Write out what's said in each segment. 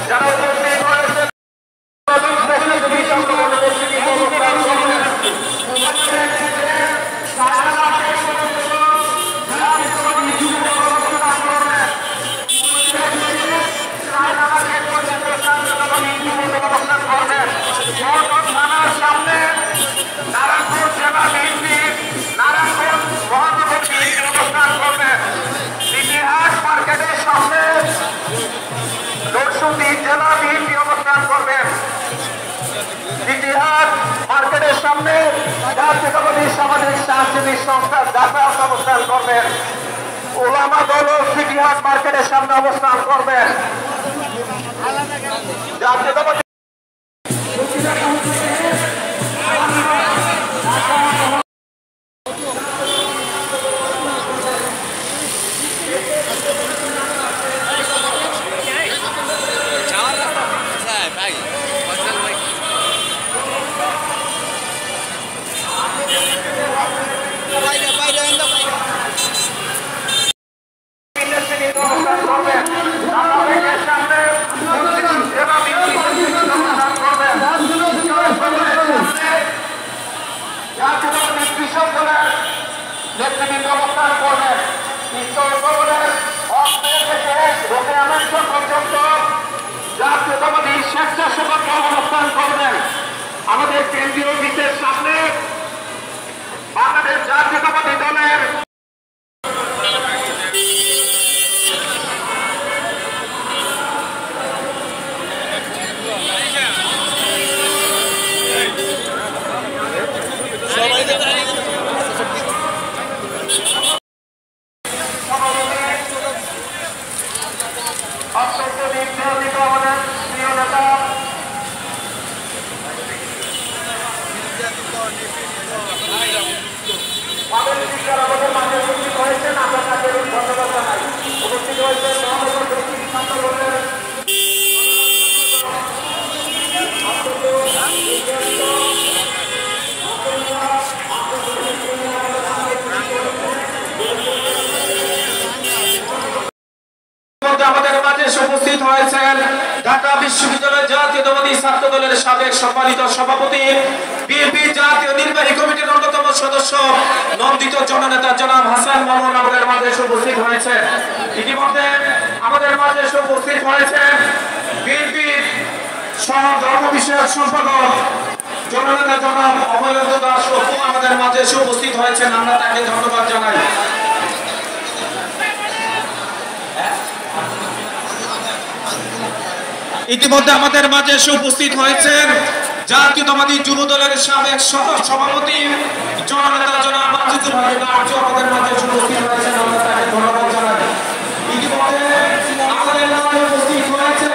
যারা উপস্থিত হয়েছেন থানার সামনে নারায়ণপুর সেবা বিএনপি নারায়ণপুর মহানগর অবস্থান করবেন। ইতিহাস মার্কেটের সামনে দর্শনী জেলা বিএনপি অবস্থান করবেন। ইতিহাস মার্কেটের সামনে জাতীয়তাবাদী সামাজিক সাংস্কৃতিক সংস্থা জাসাস অবস্থান করবেন। ওলামা দল ইতিহাস মার্কেটের সামনে অবস্থান করবেন। জাতীয়তাবাদী নেতৃবৃন্দ অবস্থান করবেন। পর্যন্ত জাতীয়তাবাদী স্বেচ্ছাসেবক অবস্থান করবেন। আমাদের কেন্দ্রীয় অফিসের সামনে বাংলাদেশ জাতীয়তাবাদী দলের আমাদের মাঝে উপস্থিত হয়েছেন ঢাকা বিশ্ববিদ্যালয় জাতীয়তাবাদী ছাত্র দলের সাবেক সম্মানিত সভাপতি বিএনপি জাতীয় নির্বাহী কমিটির অন্যতম সদস্য নন্দিত জননেতা জনাব হাসান মামুন আমাদের মাঝে উপস্থিত হয়েছে। ইতিমধ্যে আমাদের মাঝে উপস্থিত হয়েছেন বিএনপি সহ ধর্ম বিষয়ক সম্পাদক জননেতা জনাব অমরেন্দ্র দাস আমাদের মাঝে উপস্থিত হয়েছেন। আমরা তাকে ধন্যবাদ জানাই। ইতিমধ্যে আমাদের মাঝে উপস্থিত হয়েছেন জাতীয়তাবাদী যুব দলের সাবেক সভাপতি জননেতা জনাব আজিজুল হক আরজু আমাদের মাঝে উপস্থিত হয়েছেন। আমরা তাকে ধন্যবাদ জানাই। ইতিমধ্যে আমাদের মাঝে উপস্থিত হয়েছেন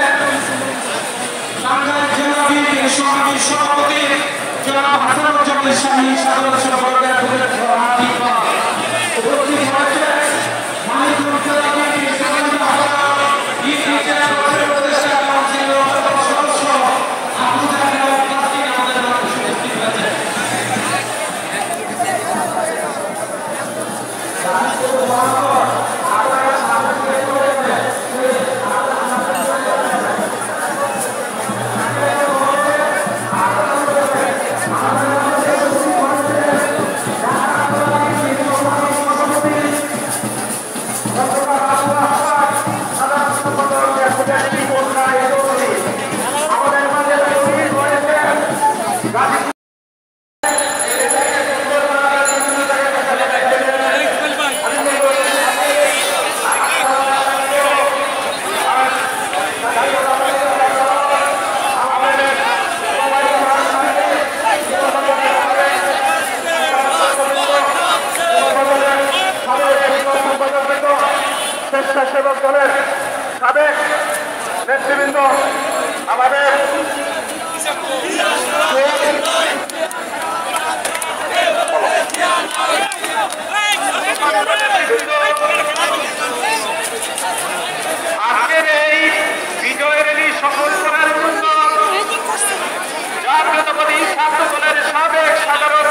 টাঙ্গাইল জেলা বিএনপির সভাপতি জনাব হাসানুজ্জামান শাহী সাধারণ সম্পাদকের উপস্থিত হয়েছেন মানিকগঞ্জ জেলা বিএনপির সাধারণ স্বেচ্ছাসেবক দলের সাবেক নেতৃবৃন্দ আমাদের আজকের এই বিজয় র্যালি সফল করার জন্য জাতীয়তাবাদী ছাত্র দলের সাবেক সাধারণ